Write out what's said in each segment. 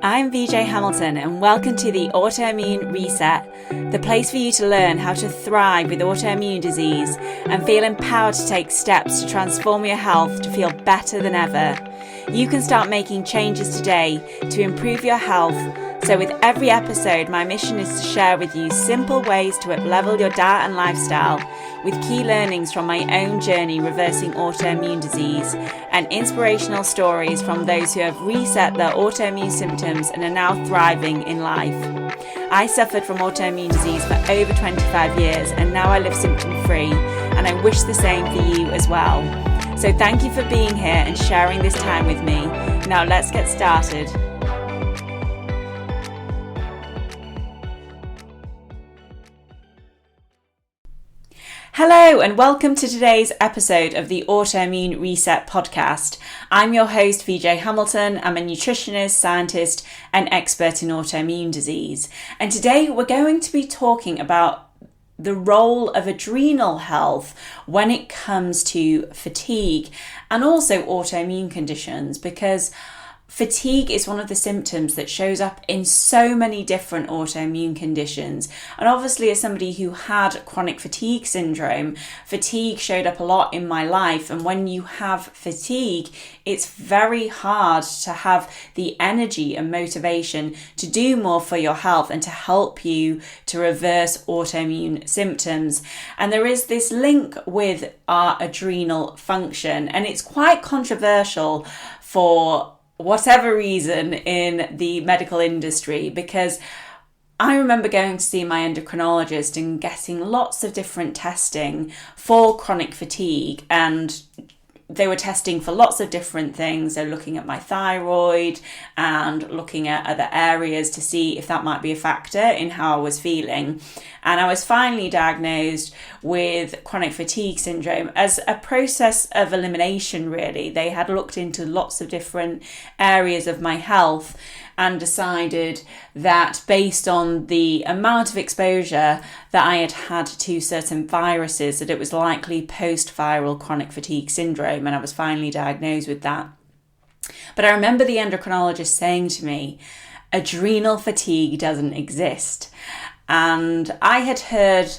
I'm VJ Hamilton and welcome to the Autoimmune RESET, the place for you to learn how to thrive with autoimmune disease and feel empowered to take steps to transform your health to feel better than ever. You can start making changes today to improve your health. So with every episode, my mission is to share with you simple ways to up-level your diet and lifestyle with key learnings from my own journey reversing autoimmune disease and inspirational stories from those who have reset their autoimmune symptoms and are now thriving in life. I suffered from autoimmune disease for over 25 years and now I live symptom-free, and I wish the same for you as well. So thank you for being here and sharing this time with me. Now let's get started. Hello and welcome to today's episode of the Autoimmune RESET podcast. I'm your host VJ Hamilton. I'm a nutritionist, scientist and expert in autoimmune disease. And today we're going to be talking about the role of adrenal health when it comes to fatigue and also autoimmune conditions, because fatigue is one of the symptoms that shows up in so many different autoimmune conditions. And obviously, as somebody who had chronic fatigue syndrome, fatigue showed up a lot in my life. And when you have fatigue, it's very hard to have the energy and motivation to do more for your health and to help you to reverse autoimmune symptoms. And there is this link with our adrenal function, and it's quite controversial for whatever reason in the medical industry, because I remember going to see my endocrinologist and getting lots of different testing for chronic fatigue, and they were testing for lots of different things. They're looking at my thyroid and looking at other areas to see if that might be a factor in how I was feeling. And I was finally diagnosed with chronic fatigue syndrome as a process of elimination, really. They had looked into lots of different areas of my health and decided that based on the amount of exposure that I had had to certain viruses, that it was likely post-viral chronic fatigue syndrome, and I was finally diagnosed with that. But I remember the endocrinologist saying to me, adrenal fatigue doesn't exist. And I had heard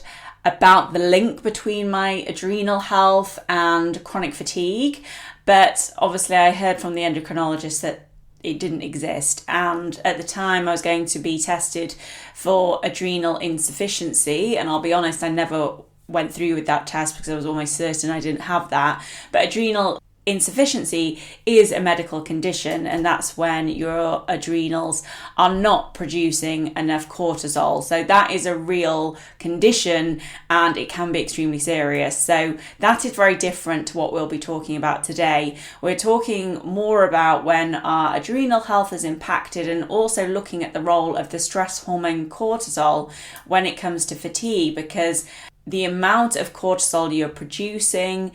about the link between my adrenal health and chronic fatigue, but obviously I heard from the endocrinologist that it didn't exist. And at the time I was going to be tested for adrenal insufficiency, and I'll be honest, I never went through with that test because I was almost certain I didn't have that. But adrenal insufficiency is a medical condition, and that's when your adrenals are not producing enough cortisol. So that is a real condition and it can be extremely serious. So that is very different to what we'll be talking about today. We're talking more about when our adrenal health is impacted, and also looking at the role of the stress hormone cortisol when it comes to fatigue, because the amount of cortisol you're producing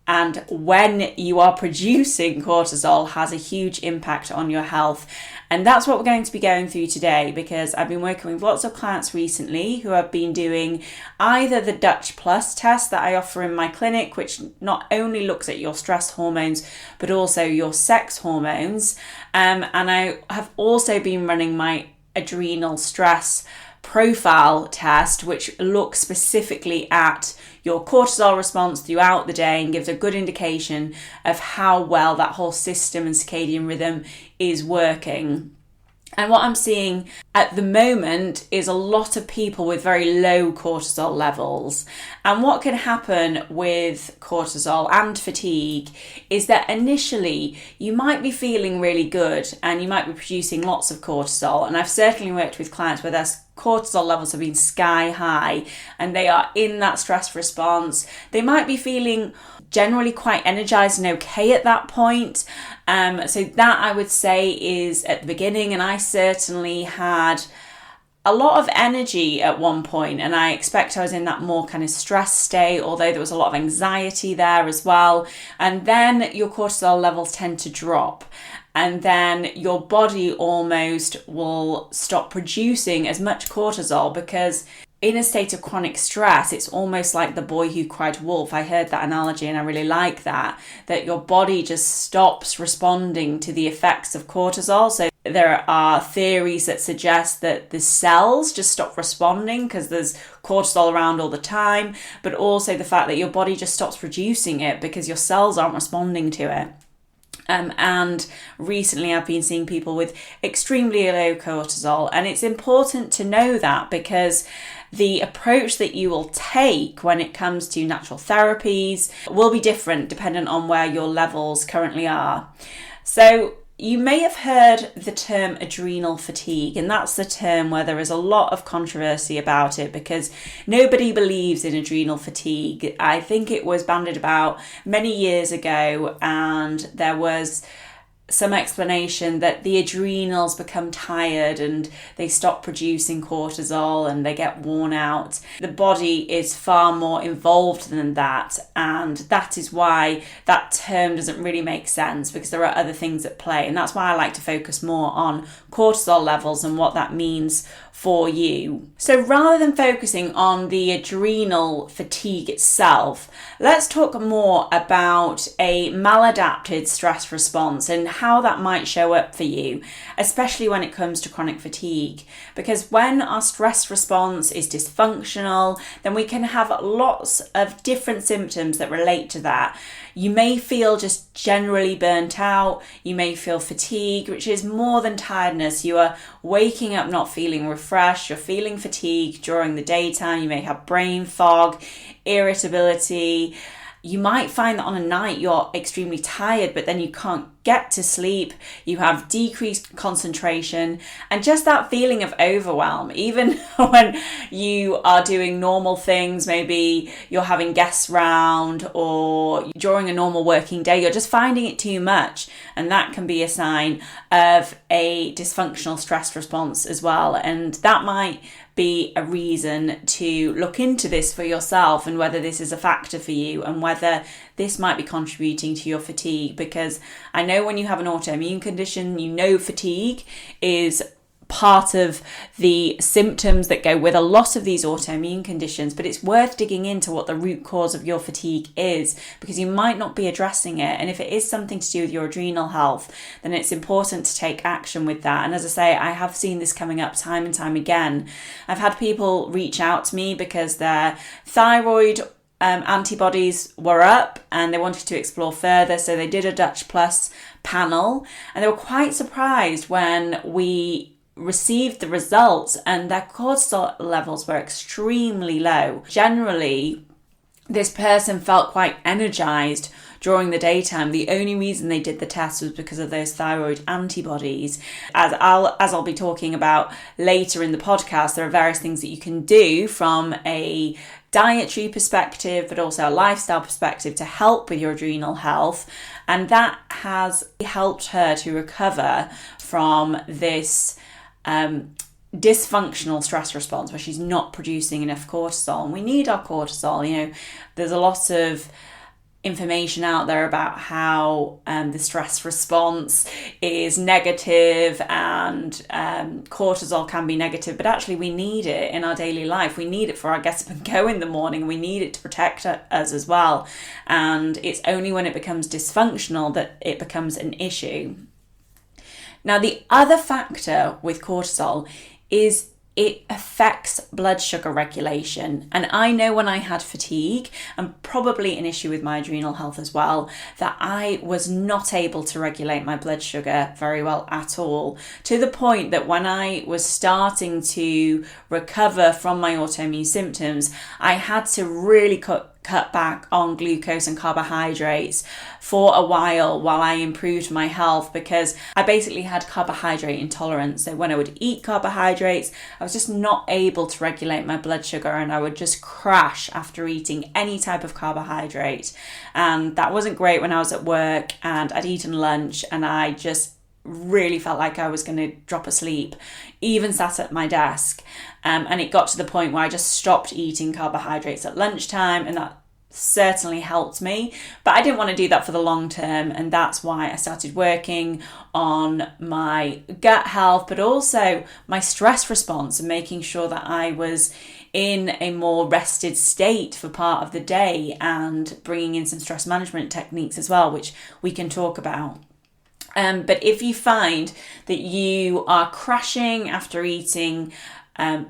and when you are producing cortisol has a huge impact on your health. And that's what we're going to be going through today, because I've been working with lots of clients recently who have been doing either the Dutch Plus test that I offer in my clinic, which not only looks at your stress hormones, but also your sex hormones. And I have also been running my adrenal stress profile test, which looks specifically at your cortisol response throughout the day and gives a good indication of how well that whole system and circadian rhythm is working. And what I'm seeing at the moment is a lot of people with very low cortisol levels. And what can happen with cortisol and fatigue is that initially you might be feeling really good and you might be producing lots of cortisol. And I've certainly worked with clients where their cortisol levels have been sky high and they are in that stress response. They might be feeling generally quite energized and okay at that point. So that I would say is at the beginning, and I certainly had a lot of energy at one point, and I expect I was in that more kind of stress state, although there was a lot of anxiety there as well. And then your cortisol levels tend to drop, and then your body almost will stop producing as much cortisol, because in a state of chronic stress, it's almost like the boy who cried wolf. I heard that analogy and I really like that your body just stops responding to the effects of cortisol. So there are theories that suggest that the cells just stop responding because there's cortisol around all the time, but also the fact that your body just stops producing it because your cells aren't responding to it. And recently I've been seeing people with extremely low cortisol, and it's important to know that because the approach that you will take when it comes to natural therapies will be different dependent on where your levels currently are. So you may have heard the term adrenal fatigue, and that's the term where there is a lot of controversy about it because nobody believes in adrenal fatigue. I think it was bandied about many years ago, and there was some explanation that the adrenals become tired and they stop producing cortisol and they get worn out. The body is far more involved than that, and that is why that term doesn't really make sense because there are other things at play, and that's why I like to focus more on cortisol levels and what that means for you. So rather than focusing on the adrenal fatigue itself, let's talk more about a maladapted stress response and how that might show up for you, especially when it comes to chronic fatigue. Because when our stress response is dysfunctional, then we can have lots of different symptoms that relate to that. You may feel just generally burnt out. You may feel fatigue, which is more than tiredness. You are waking up not feeling refreshed. You're feeling fatigued during the daytime. You may have brain fog, irritability. You might find that on a night you're extremely tired, but then you can't get to sleep. You have decreased concentration and just that feeling of overwhelm. Even when you are doing normal things, maybe you're having guests round or during a normal working day, you're just finding it too much. And that can be a sign of a dysfunctional stress response as well. And that might be a reason to look into this for yourself and whether this is a factor for you and whether this might be contributing to your fatigue. Because I know when you have an autoimmune condition, you know fatigue is part of the symptoms that go with a lot of these autoimmune conditions, but it's worth digging into what the root cause of your fatigue is because you might not be addressing it. And if it is something to do with your adrenal health, then it's important to take action with that. And as I say, I have seen this coming up time and time again. I've had people reach out to me because their thyroid antibodies were up and they wanted to explore further, so they did a Dutch Plus panel, and they were quite surprised when we received the results and their cortisol levels were extremely low. Generally, this person felt quite energized during the daytime. The only reason they did the test was because of those thyroid antibodies. As I'll be talking about later in the podcast, there are various things that you can do from a dietary perspective, but also a lifestyle perspective to help with your adrenal health. And that has helped her to recover from this dysfunctional stress response where she's not producing enough cortisol. And we need our cortisol. You know, there's a lot of information out there about how the stress response is negative and cortisol can be negative, but actually we need it in our daily life. We need it for our get up and go in the morning. We need it to protect us as well. And it's only when it becomes dysfunctional that it becomes an issue. Now, the other factor with cortisol is it affects blood sugar regulation. And I know when I had fatigue, and probably an issue with my adrenal health as well, that I was not able to regulate my blood sugar very well at all, to the point that when I was starting to recover from my autoimmune symptoms, I had to really cut back on glucose and carbohydrates for a while I improved my health, because I basically had carbohydrate intolerance. So when I would eat carbohydrates, I was just not able to regulate my blood sugar and I would just crash after eating any type of carbohydrate. And that wasn't great when I was at work and I'd eaten lunch and I just really felt like I was going to drop asleep, even sat at my desk. And it got to the point where I just stopped eating carbohydrates at lunchtime, and that certainly helped me. But I didn't want to do that for the long term, and that's why I started working on my gut health, but also my stress response and making sure that I was in a more rested state for part of the day and bringing in some stress management techniques as well, which we can talk about. But if you find that you are crashing after eating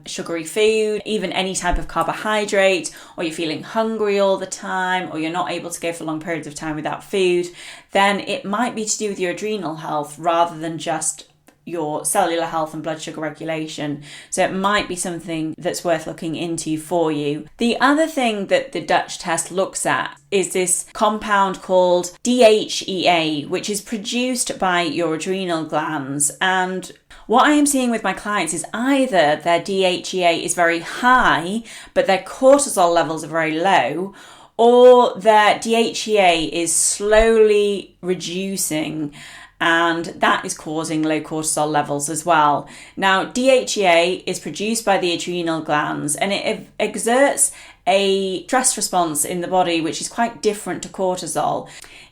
sugary food, even any type of carbohydrate, or you're feeling hungry all the time, or you're not able to go for long periods of time without food, then it might be to do with your adrenal health rather than just your cellular health and blood sugar regulation. So it might be something that's worth looking into for you. The other thing that the Dutch test looks at is this compound called DHEA, which is produced by your adrenal glands. And what I am seeing with my clients is either their DHEA is very high, but their cortisol levels are very low, or their DHEA is slowly reducing, and that is causing low cortisol levels as well. Now, DHEA is produced by the adrenal glands, and it exerts a stress response in the body which is quite different to cortisol.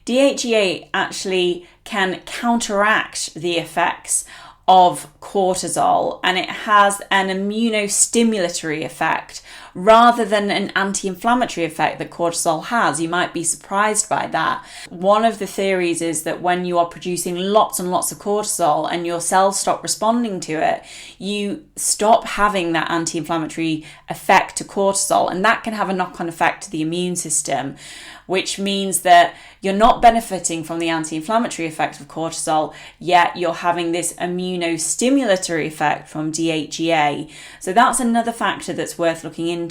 DHEA actually can counteract the effects of cortisol, and it has an immunostimulatory effect rather than an anti-inflammatory effect that cortisol has. You might be surprised by that. One of the theories is that when you are producing lots and lots of cortisol and your cells stop responding to it, you stop having that anti-inflammatory effect to cortisol, and that can have a knock-on effect to the immune system, which means that you're not benefiting from the anti-inflammatory effect of cortisol, yet you're having this immunostimulatory effect from DHEA. So that's another factor that's worth looking into.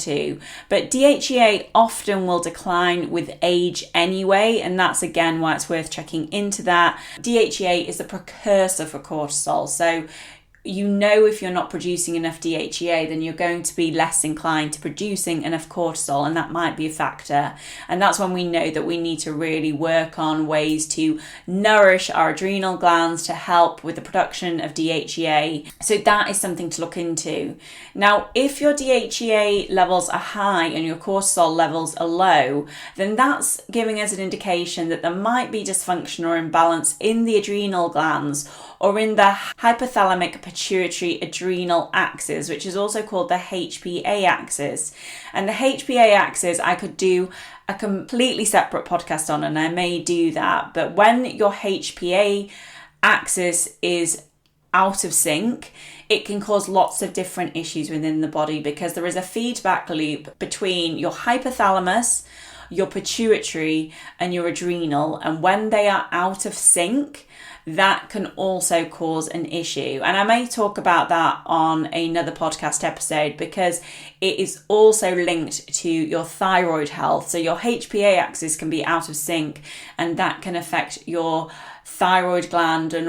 But DHEA often will decline with age anyway, and that's again why it's worth checking into that. DHEA is a precursor for cortisol. So you know, if you're not producing enough DHEA, then you're going to be less inclined to producing enough cortisol, and that might be a factor. And that's when we know that we need to really work on ways to nourish our adrenal glands to help with the production of DHEA. So that is something to look into. Now, if your DHEA levels are high and your cortisol levels are low, then that's giving us an indication that there might be dysfunction or imbalance in the adrenal glands, or in the hypothalamic pituitary adrenal axis, which is also called the HPA axis. And the HPA axis, I could do a completely separate podcast on, and I may do that. But when your HPA axis is out of sync, it can cause lots of different issues within the body, because there is a feedback loop between your hypothalamus, your pituitary, and your adrenal. And when they are out of sync, that can also cause an issue. And I may talk about that on another podcast episode, because it is also linked to your thyroid health. So your HPA axis can be out of sync, and that can affect your thyroid gland and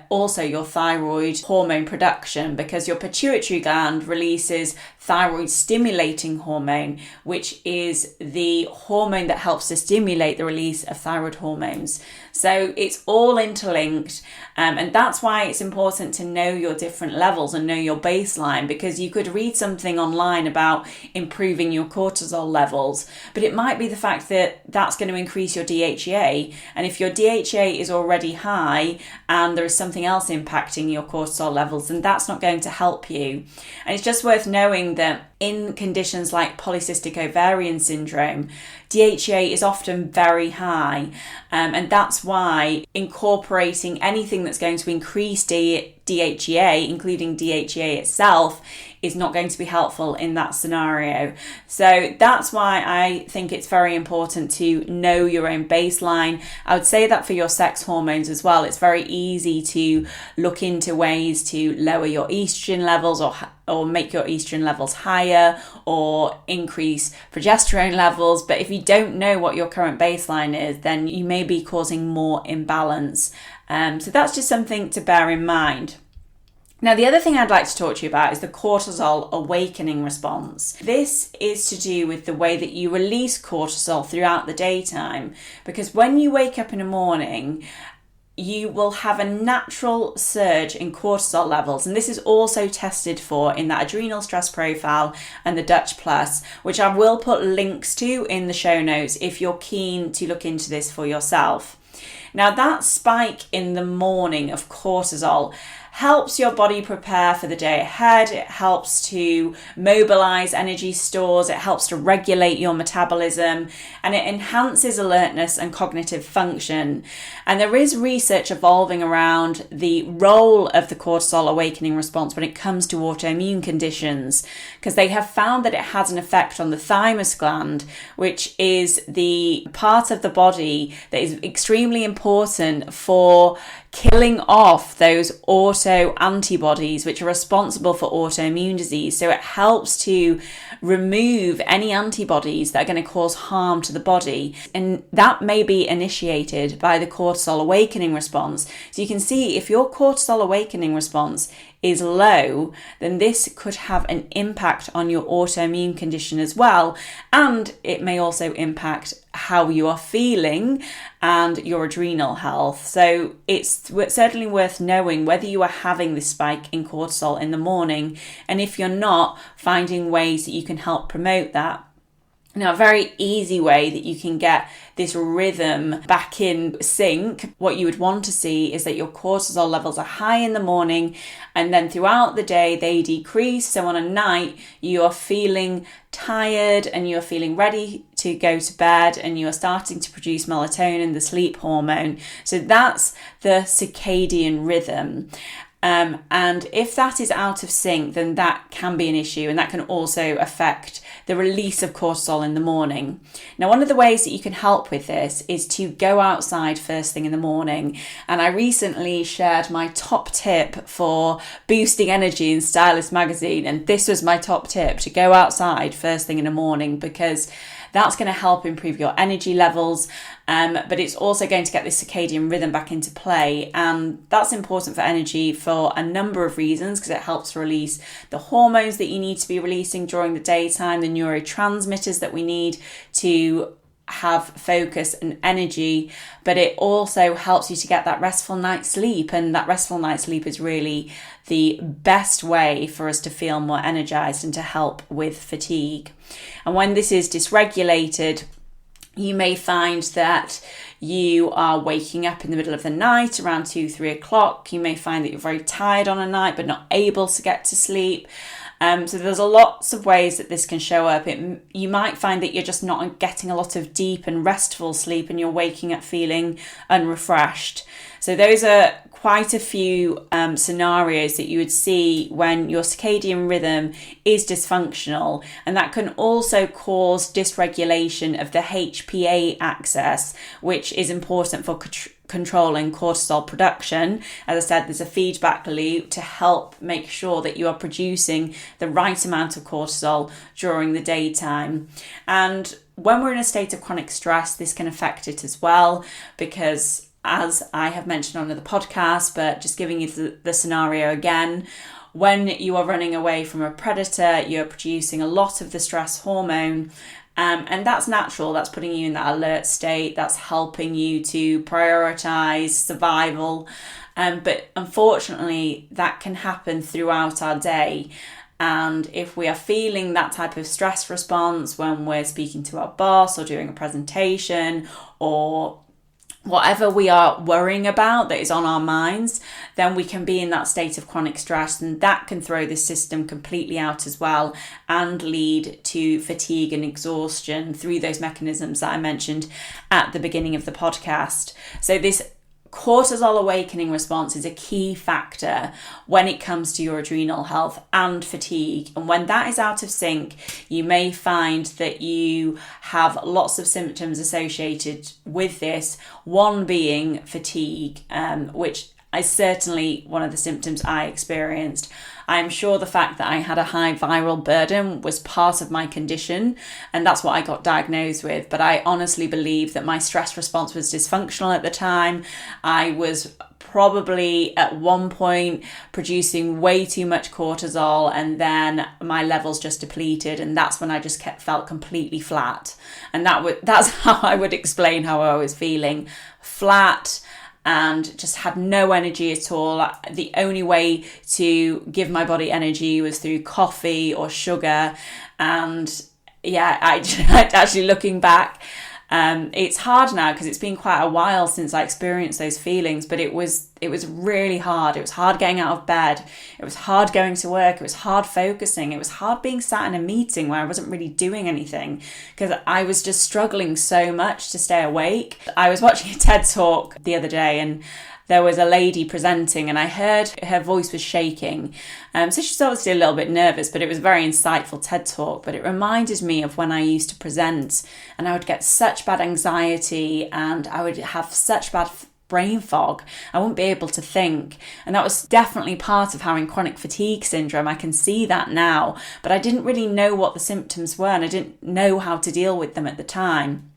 also your thyroid hormone production, because your pituitary gland releases thyroid stimulating hormone, which is the hormone that helps to stimulate the release of thyroid hormones. So it's all interlinked, and that's why it's important to know your different levels and know your baseline, because you could read something online about improving your cortisol levels, but it might be the fact that that's going to increase your DHEA, and if your DHEA is already high and there is something else impacting your cortisol levels, then that's not going to help you. And it's just worth knowing that in conditions like polycystic ovarian syndrome, DHEA is often very high, and that's why incorporating anything that's going to increase DHEA, including DHEA itself, is not going to be helpful in that scenario. So that's why I think it's very important to know your own baseline. I would say that for your sex hormones as well. It's very easy to look into ways to lower your estrogen levels, or make your estrogen levels higher, or increase progesterone levels. But if you don't know what your current baseline is, then you may be causing more imbalance. So that's just something to bear in mind. Now, the other thing I'd like to talk to you about is the cortisol awakening response. This is to do with the way that you release cortisol throughout the daytime, because when you wake up in the morning, you will have a natural surge in cortisol levels. And this is also tested for in that adrenal stress profile and the Dutch Plus, which I will put links to in the show notes if you're keen to look into this for yourself. Now, that spike in the morning of cortisol helps your body prepare for the day ahead. It helps to mobilize energy stores. It helps to regulate your metabolism, and it enhances alertness and cognitive function. And there is research evolving around the role of the cortisol awakening response when it comes to autoimmune conditions, because they have found that it has an effect on the thymus gland, which is the part of the body that is extremely important for killing off those auto antibodies which are responsible for autoimmune disease. So it helps to remove any antibodies that are going to cause harm to the body, and that may be initiated by the cortisol awakening response. So you can see if your cortisol awakening response is low, then this could have an impact on your autoimmune condition as well, and it may also impact how you are feeling and your adrenal health. So it's certainly worth knowing whether you are having this spike in cortisol in the morning, and if you're not, finding ways that you can help promote that. Now, a very easy way that you can get this rhythm back in sync, what you would want to see is that your cortisol levels are high in the morning, and then throughout the day they decrease. So on a night you are feeling tired and you're feeling ready to go to bed, and you are starting to produce melatonin, the sleep hormone. So that's the circadian rhythm. And if that is out of sync, then that can be an issue, and that can also affect the release of cortisol in the morning. Now, one of the ways that you can help with this is to go outside first thing in the morning. And I recently shared my top tip for boosting energy in Stylist magazine, and this was my top tip: to go outside first thing in the morning, because that's going to help improve your energy levels, but it's also going to get this circadian rhythm back into play. And that's important for energy for a number of reasons, because it helps release the hormones that you need to be releasing during the daytime, the neurotransmitters that we need to have focus and energy, but it also helps you to get that restful night's sleep, and that restful night's sleep is really the best way for us to feel more energized and to help with fatigue. And when this is dysregulated, you may find that you are waking up in the middle of the night around 2-3 o'clock. You may find that you're very tired on a night but not able to get to sleep. So there's lots of ways that this can show up. You might find that you're just not getting a lot of deep and restful sleep, and you're waking up feeling unrefreshed. So those are quite a few scenarios that you would see when your circadian rhythm is dysfunctional, and that can also cause dysregulation of the HPA axis, which is important for controlling cortisol production. As I said, there's a feedback loop to help make sure that you are producing the right amount of cortisol during the daytime. And when we're in a state of chronic stress, this can affect it as well, because as I have mentioned on the podcast, but just giving you the scenario again, when you are running away from a predator, you're producing a lot of the stress hormone. And that's natural. That's putting you in that alert state. That's helping you to prioritize survival. But unfortunately, that can happen throughout our day. And if we are feeling that type of stress response when we're speaking to our boss or doing a presentation or whatever we are worrying about that is on our minds, then we can be in that state of chronic stress, and that can throw this system completely out as well and lead to fatigue and exhaustion through those mechanisms that I mentioned at the beginning of the podcast. So this cortisol awakening response is a key factor when it comes to your adrenal health and fatigue. And when that is out of sync, you may find that you have lots of symptoms associated with this, one being fatigue, which is certainly one of the symptoms I experienced. I'm sure the fact that I had a high viral burden was part of my condition, and that's what I got diagnosed with. But I honestly believe that my stress response was dysfunctional at the time. I was probably at one point producing way too much cortisol, and then my levels just depleted, and that's when I just felt completely flat. And that's how I would explain how I was feeling: flat, and just had no energy at all. The only way to give my body energy was through coffee or sugar. And yeah, I actually, looking back, It's hard now because it's been quite a while since I experienced those feelings, but it was really hard. It was hard getting out of bed. It was hard going to work. It was hard focusing. It was hard being sat in a meeting where I wasn't really doing anything because I was just struggling so much to stay awake. I was watching a TED Talk the other day, and there was a lady presenting, and I heard her voice was shaking. So she's obviously a little bit nervous, but it was a very insightful TED Talk. But it reminded me of when I used to present, and I would get such bad anxiety and I would have such bad brain fog. I wouldn't be able to think. And that was definitely part of having chronic fatigue syndrome. I can see that now, but I didn't really know what the symptoms were, and I didn't know how to deal with them at the time.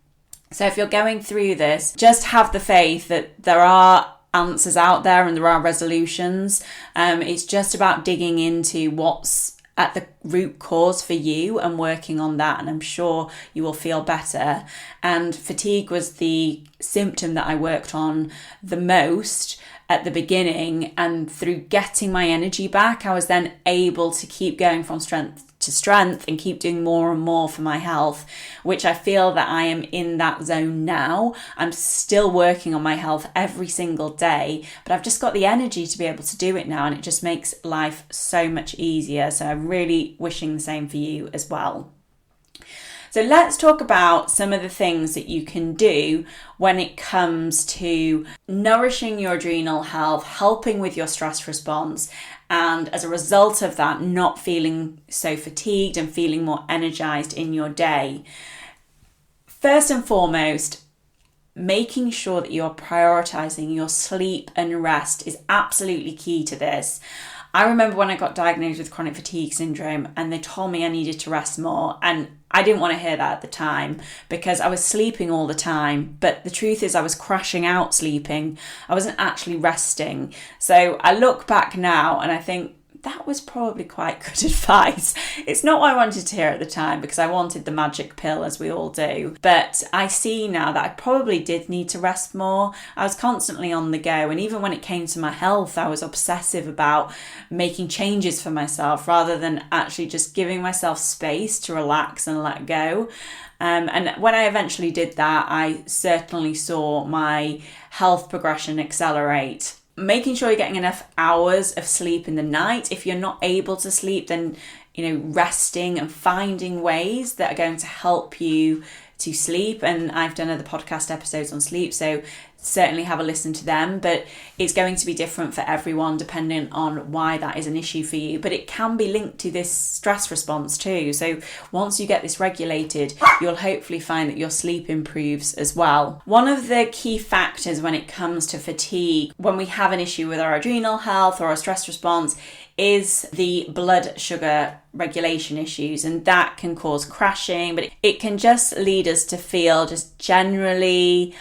So if you're going through this, just have the faith that there are answers out there and there are resolutions. It's just about digging into what's at the root cause for you and working on that, and I'm sure you will feel better. And fatigue was the symptom that I worked on the most at the beginning, and through getting my energy back, I was then able to keep going from strength to strength and keep doing more and more for my health, which I feel that I am in that zone now. I'm still working on my health every single day, but I've just got the energy to be able to do it now, and it just makes life so much easier. So I'm really wishing the same for you as well. So let's talk about some of the things that you can do when it comes to nourishing your adrenal health, helping with your stress response, and as a result of that, not feeling so fatigued and feeling more energized in your day. First and foremost, making sure that you're prioritizing your sleep and rest is absolutely key to this. I remember when I got diagnosed with chronic fatigue syndrome and they told me I needed to rest more, and I didn't want to hear that at the time because I was sleeping all the time, but the truth is I was crashing out sleeping. I wasn't actually resting. So I look back now and I think that was probably quite good advice. It's not what I wanted to hear at the time because I wanted the magic pill, as we all do. But I see now that I probably did need to rest more. I was constantly on the go. And even when it came to my health, I was obsessive about making changes for myself rather than actually just giving myself space to relax and let go. And when I eventually did that, I certainly saw my health progression accelerate. Making sure you're getting enough hours of sleep in the night. If you're not able to sleep, then, resting and finding ways that are going to help you to sleep. And I've done other podcast episodes on sleep, so certainly have a listen to them. But it's going to be different for everyone depending on why that is an issue for you. But it can be linked to this stress response too. So once you get this regulated, you'll hopefully find that your sleep improves as well. One of the key factors when it comes to fatigue, when we have an issue with our adrenal health or our stress response, is the blood sugar regulation issues, and that can cause crashing, but it can just lead us to feel just generally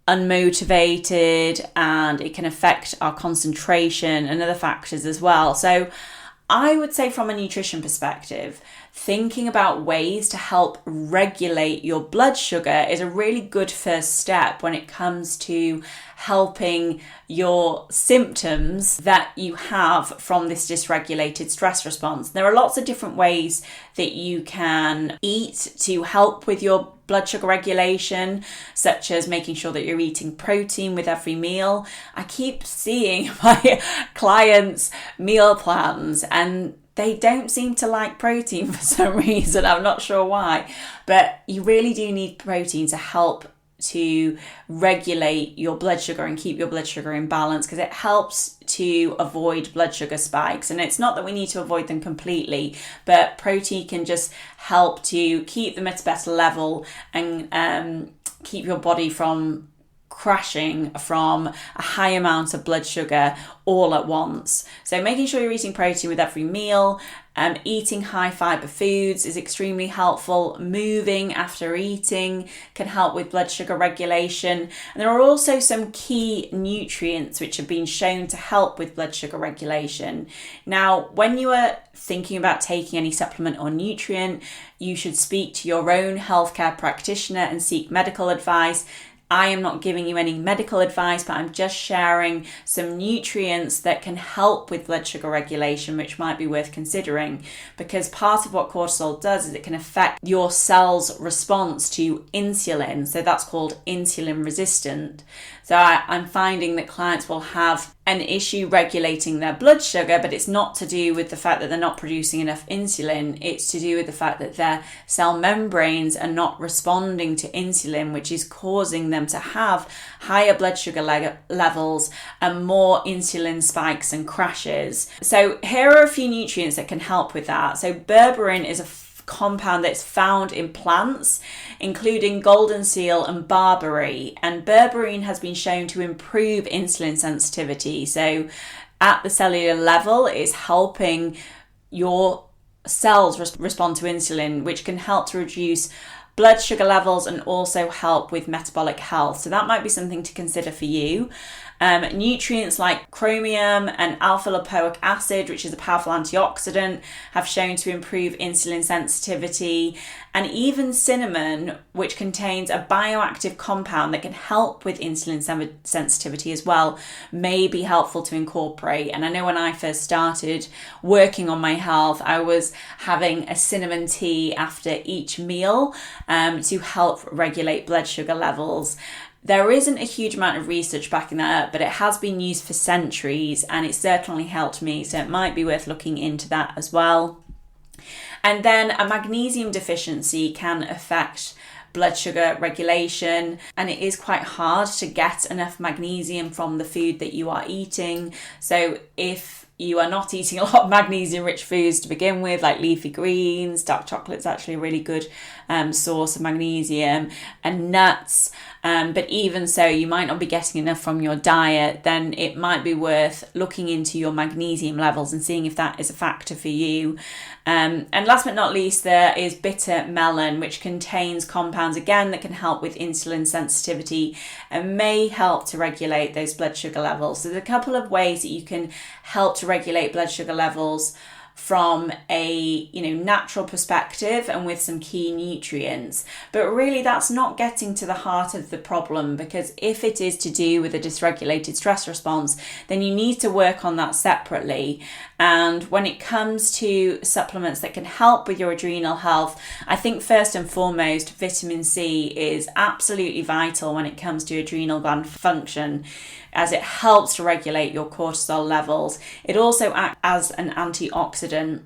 unmotivated, and it can affect our concentration and other factors as well. So I would say from a nutrition perspective, thinking about ways to help regulate your blood sugar is a really good first step when it comes to helping your symptoms that you have from this dysregulated stress response. There are lots of different ways that you can eat to help with your blood sugar regulation, such as making sure that you're eating protein with every meal. I keep seeing my clients' meal plans and they don't seem to like protein for some reason. I'm not sure why, but you really do need protein to help to regulate your blood sugar and keep your blood sugar in balance, because it helps to avoid blood sugar spikes. And it's not that we need to avoid them completely, but protein can just help to keep them at a better level and keep your body from crashing from a high amount of blood sugar all at once. So making sure you're eating protein with every meal, eating high fiber foods is extremely helpful. Moving after eating can help with blood sugar regulation. And there are also some key nutrients which have been shown to help with blood sugar regulation. Now, when you are thinking about taking any supplement or nutrient, you should speak to your own healthcare practitioner and seek medical advice. I am not giving you any medical advice, but I'm just sharing some nutrients that can help with blood sugar regulation, which might be worth considering, because part of what cortisol does is it can affect your cell's response to insulin. So that's called insulin resistant. So I'm finding that clients will have an issue regulating their blood sugar, but it's not to do with the fact that they're not producing enough insulin. It's to do with the fact that their cell membranes are not responding to insulin, which is causing them to have higher blood sugar levels and more insulin spikes and crashes. So here are a few nutrients that can help with that. So berberine is a compound that's found in plants, including golden seal and barberry. And berberine has been shown to improve insulin sensitivity. So at the cellular level, it's helping your cells respond to insulin, which can help to reduce blood sugar levels and also help with metabolic health. So that might be something to consider for you. Nutrients like chromium and alpha lipoic acid, which is a powerful antioxidant, have shown to improve insulin sensitivity. And even cinnamon, which contains a bioactive compound that can help with insulin sensitivity as well, may be helpful to incorporate. And I know when I first started working on my health, I was having a cinnamon tea after each meal to help regulate blood sugar levels. There isn't a huge amount of research backing that up, but it has been used for centuries and it certainly helped me. So it might be worth looking into that as well. And then a magnesium deficiency can affect blood sugar regulation, and it is quite hard to get enough magnesium from the food that you are eating. So if you are not eating a lot of magnesium-rich foods to begin with, like leafy greens, dark chocolate's actually a really good source of magnesium, and nuts, but even so, you might not be getting enough from your diet, then it might be worth looking into your magnesium levels and seeing if that is a factor for you. And last but not least, there is bitter melon, which contains compounds, again, that can help with insulin sensitivity and may help to regulate those blood sugar levels. So there's a couple of ways that you can help to regulate blood sugar levels from a natural perspective and with some key nutrients. But really that's not getting to the heart of the problem, because if it is to do with a dysregulated stress response, then you need to work on that separately. And when it comes to supplements that can help with your adrenal health, I think first and foremost, vitamin C is absolutely vital when it comes to adrenal gland function, as it helps to regulate your cortisol levels. It also acts as an antioxidant,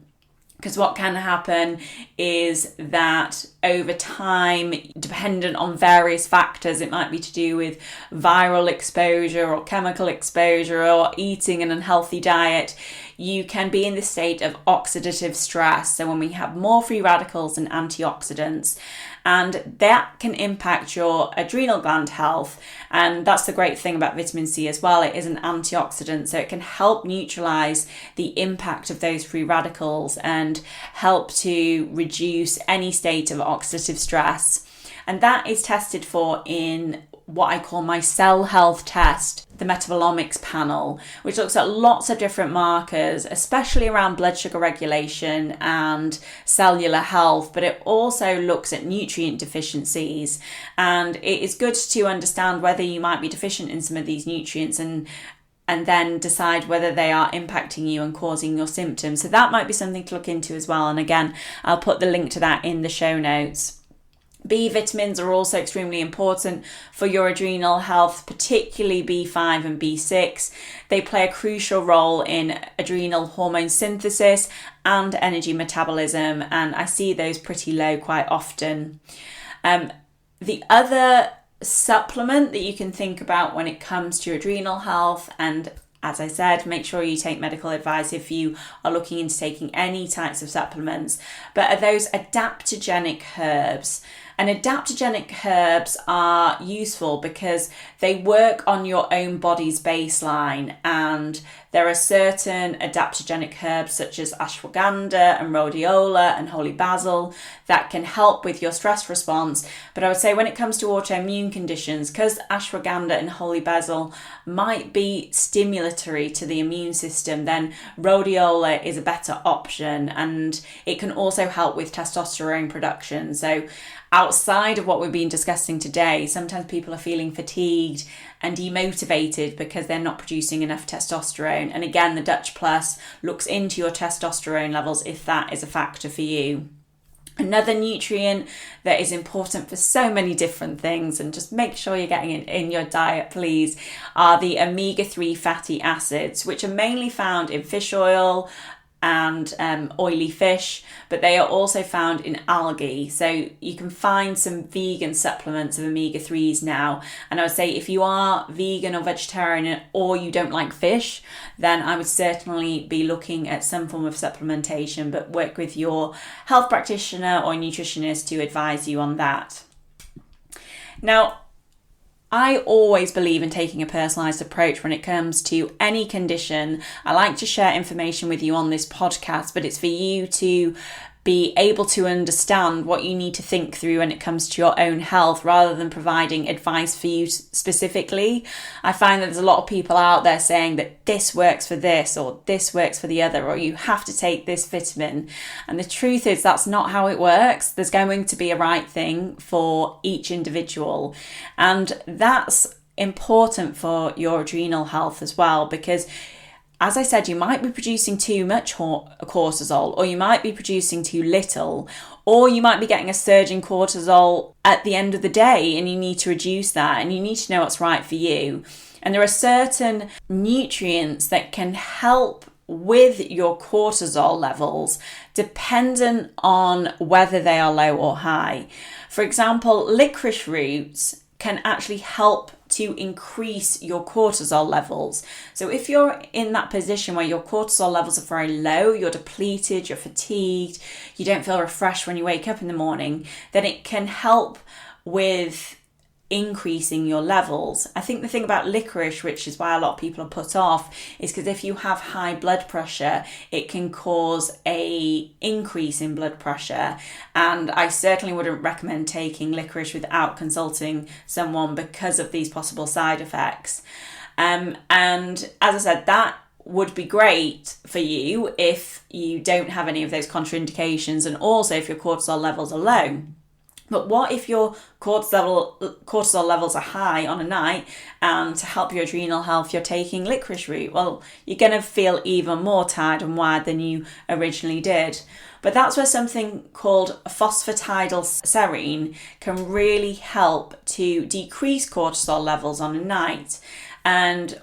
because what can happen is that over time, dependent on various factors, it might be to do with viral exposure or chemical exposure or eating an unhealthy diet, you can be in the state of oxidative stress. So when we have more free radicals and antioxidants, and that can impact your adrenal gland health. And that's the great thing about vitamin C as well. It is an antioxidant, so it can help neutralize the impact of those free radicals and help to reduce any state of oxidative stress. And that is tested for in what I call my cell health test, the metabolomics panel, which looks at lots of different markers, especially around blood sugar regulation and cellular health, but it also looks at nutrient deficiencies. And it is good to understand whether you might be deficient in some of these nutrients and then decide whether they are impacting you and causing your symptoms. So that might be something to look into as well. And again, I'll put the link to that in the show notes. B vitamins are also extremely important for your adrenal health, particularly B5 and B6. They play a crucial role in adrenal hormone synthesis and energy metabolism, and I see those pretty low quite often. The other supplement that you can think about when it comes to adrenal health, and as I said, make sure you take medical advice if you are looking into taking any types of supplements, but are those adaptogenic herbs. And adaptogenic herbs are useful because they work on your own body's baseline, and there are certain adaptogenic herbs such as ashwagandha and rhodiola and holy basil that can help with your stress response. But I would say when it comes to autoimmune conditions, because ashwagandha and holy basil might be stimulatory to the immune system, then rhodiola is a better option, and it can also help with testosterone production. So outside of what we've been discussing today, sometimes people are feeling fatigued and demotivated because they're not producing enough testosterone. And again, the Dutch Plus looks into your testosterone levels if that is a factor for you. Another nutrient that is important for so many different things, and just make sure you're getting it in your diet, please, are the omega-3 fatty acids, which are mainly found in fish oil and oily fish, but they are also found in algae. So you can find some vegan supplements of omega-3s now. And I would say if you are vegan or vegetarian or you don't like fish, then I would certainly be looking at some form of supplementation, but work with your health practitioner or nutritionist to advise you on that. Now, I always believe in taking a personalised approach when it comes to any condition. I like to share information with you on this podcast, but it's for you to be able to understand what you need to think through when it comes to your own health, rather than providing advice for you specifically. I find that there's a lot of people out there saying that this works for this or this works for the other, or you have to take this vitamin. And the truth is that's not how it works. There's going to be a right thing for each individual. And that's important for your adrenal health as well, because as I said, you might be producing too much cortisol, or you might be producing too little, or you might be getting a surge in cortisol at the end of the day and you need to reduce that, and you need to know what's right for you. And there are certain nutrients that can help with your cortisol levels dependent on whether they are low or high. For example, licorice roots can actually help to increase your cortisol levels. So if you're in that position where your cortisol levels are very low, you're depleted, you're fatigued, you don't feel refreshed when you wake up in the morning, then it can help with increasing your levels. I think the thing about licorice, which is why a lot of people are put off, is because if you have high blood pressure, it can cause a increase in blood pressure. And I certainly wouldn't recommend taking licorice without consulting someone because of these possible side effects. And as I said, that would be great for you if you don't have any of those contraindications, and also if your cortisol levels are low. But what if your cortisol levels are high on a night, and to help your adrenal health, you're taking licorice root? Well, you're going to feel even more tired and wired than you originally did. But that's where something called phosphatidylserine can really help to decrease cortisol levels on a night.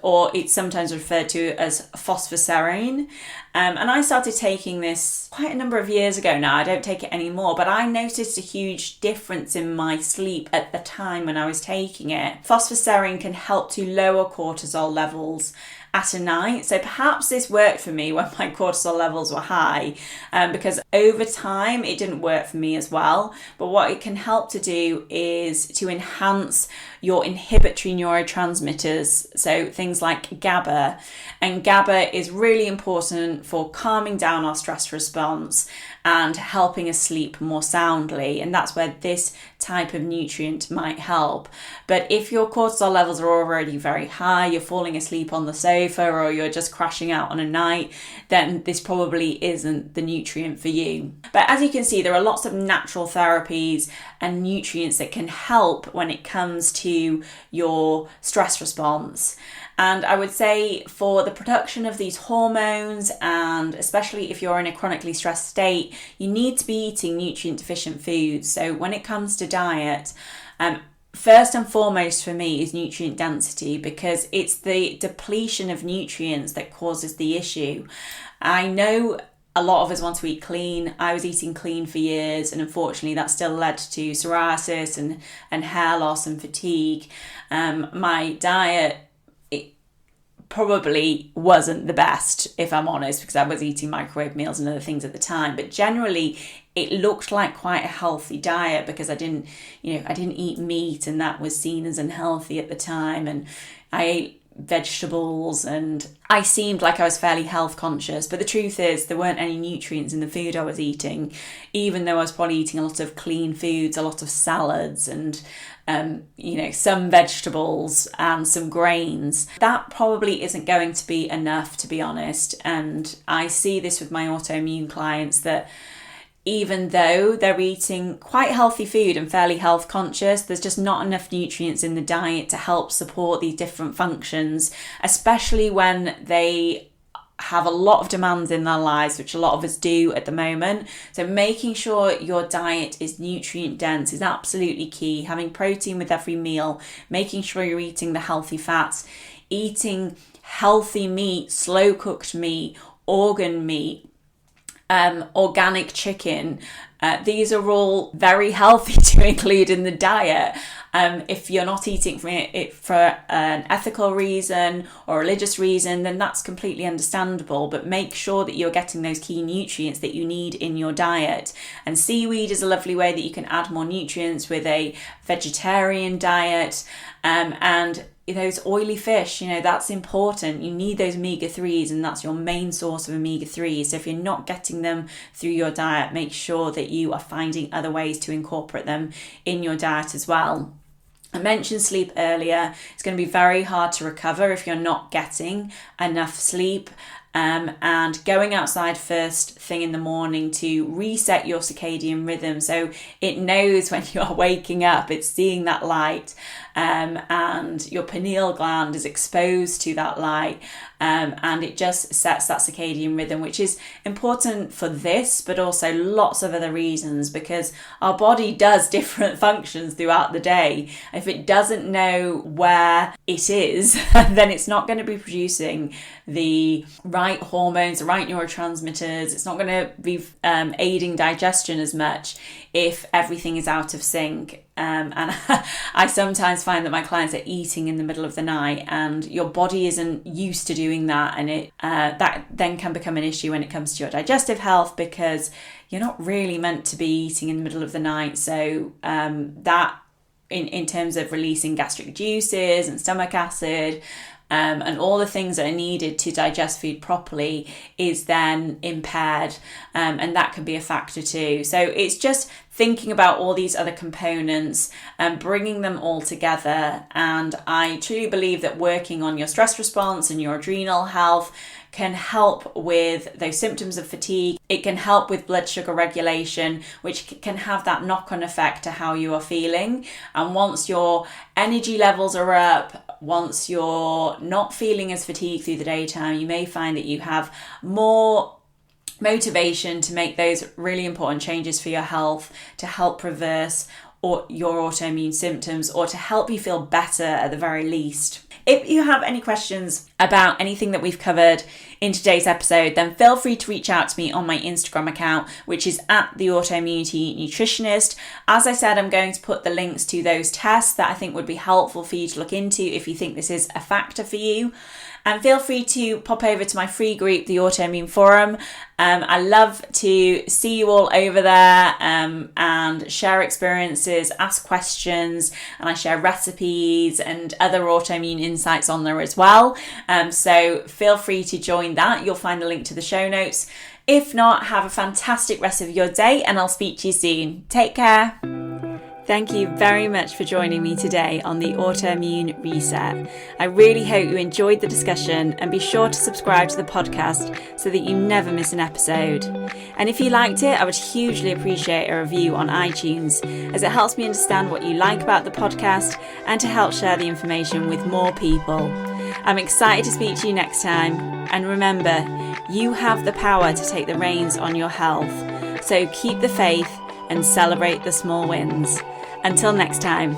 Or it's sometimes referred to as phosphoserine. And I started taking this quite a number of years ago now. I don't take it anymore, but I noticed a huge difference in my sleep at the time when I was taking it. Phosphoserine can help to lower cortisol levels at a night. So perhaps this worked for me when my cortisol levels were high, because over time it didn't work for me as well. But what it can help to do is to enhance your inhibitory neurotransmitters, so things like GABA. And GABA is really important for calming down our stress response and helping us sleep more soundly. And that's where this type of nutrient might help. But if your cortisol levels are already very high, you're falling asleep on the sofa, or you're just crashing out on a night, then this probably isn't the nutrient for you. But as you can see, there are lots of natural therapies and nutrients that can help when it comes to your stress response. And I would say for the production of these hormones, and especially if you're in a chronically stressed state, you need to be eating nutrient deficient foods. So when it comes to diet, first and foremost for me is nutrient density, because it's the depletion of nutrients that causes the issue. I know a lot of us want to eat clean. I was eating clean for years, and unfortunately that still led to psoriasis and hair loss and fatigue. My diet, probably wasn't the best, if I'm honest, because I was eating microwave meals and other things at the time. But generally, it looked like quite a healthy diet, because I didn't eat meat, and that was seen as unhealthy at the time. And I ate vegetables, and I seemed like I was fairly health conscious. But the truth is, there weren't any nutrients in the food I was eating, even though I was probably eating a lot of clean foods, a lot of salads, and some vegetables and some grains. That probably isn't going to be enough, to be honest. And I see this with my autoimmune clients, that even though they're eating quite healthy food and fairly health conscious, there's just not enough nutrients in the diet to help support these different functions, especially when they have a lot of demands in their lives, which a lot of us do at the moment. So making sure your diet is nutrient dense is absolutely key. Having protein with every meal, making sure you're eating the healthy fats, eating healthy meat, slow cooked meat, organ meat, organic chicken. These are all very healthy to include in the diet. If you're not eating it for an ethical reason or religious reason, then that's completely understandable. But make sure that you're getting those key nutrients that you need in your diet. And seaweed is a lovely way that you can add more nutrients with a vegetarian diet. And those oily fish, that's important. You need those omega-3s, and that's your main source of omega-3s. So if you're not getting them through your diet, make sure that you are finding other ways to incorporate them in your diet as well. I mentioned sleep earlier. It's going to be very hard to recover if you're not getting enough sleep. And going outside first thing in the morning to reset your circadian rhythm, so it knows when you are waking up, it's seeing that light, and your pineal gland is exposed to that light, and it just sets that circadian rhythm, which is important for this, but also lots of other reasons, because our body does different functions throughout the day. If it doesn't know where it is, then it's not going to be producing the right hormones, the right neurotransmitters. It's not going to be aiding digestion as much if everything is out of sync. And I sometimes find that my clients are eating in the middle of the night, and your body isn't used to doing that, and that then can become an issue when it comes to your digestive health, because you're not really meant to be eating in the middle of the night. So that in terms of releasing gastric juices and stomach acid, and all the things that are needed to digest food properly is then impaired, and that can be a factor too. So it's just thinking about all these other components and bringing them all together. And I truly believe that working on your stress response and your adrenal health can help with those symptoms of fatigue. It can help with blood sugar regulation, which can have that knock-on effect to how you are feeling. And once your energy levels are up, once you're not feeling as fatigued through the daytime, you may find that you have more motivation to make those really important changes for your health, to help reverse your autoimmune symptoms, or to help you feel better at the very least. If you have any questions about anything that we've covered in today's episode, then feel free to reach out to me on my Instagram account, which is @theautoimmunity nutritionist. As I said, I'm going to put the links to those tests that I think would be helpful for you to look into if you think this is a factor for you. And feel free to pop over to my free group, the Autoimmune Forum. I love to see you all over there, and share experiences, ask questions, and I share recipes and other autoimmune insights on there as well. So feel free to join that. You'll find the link to the show notes. If not, have a fantastic rest of your day, and I'll speak to you soon. Take care. Thank you very much for joining me today on the Autoimmune Reset. I really hope you enjoyed the discussion, and be sure to subscribe to the podcast so that you never miss an episode. And if you liked it, I would hugely appreciate a review on iTunes, as it helps me understand what you like about the podcast and to help share the information with more people. I'm excited to speak to you next time, and remember, you have the power to take the reins on your health. So keep the faith and celebrate the small wins. Until next time.